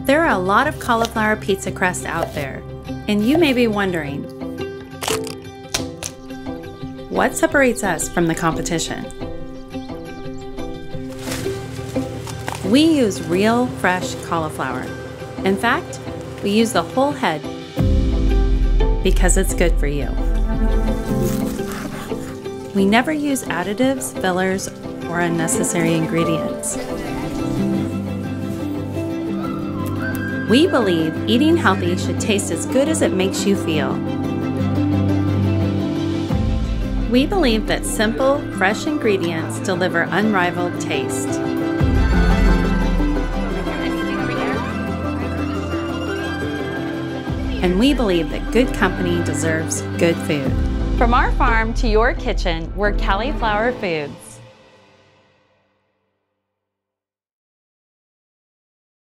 There are a lot of cauliflower pizza crusts out there, and you may be wondering, what separates us from the competition? We use real, fresh cauliflower. In fact, we use the whole head because it's good for you. We never use additives, fillers, or unnecessary ingredients. We believe eating healthy should taste as good as it makes you feel. We believe that simple, fresh ingredients deliver unrivaled taste. And we believe that good company deserves good food. From our farm to your kitchen, we're Cali'flour Foods.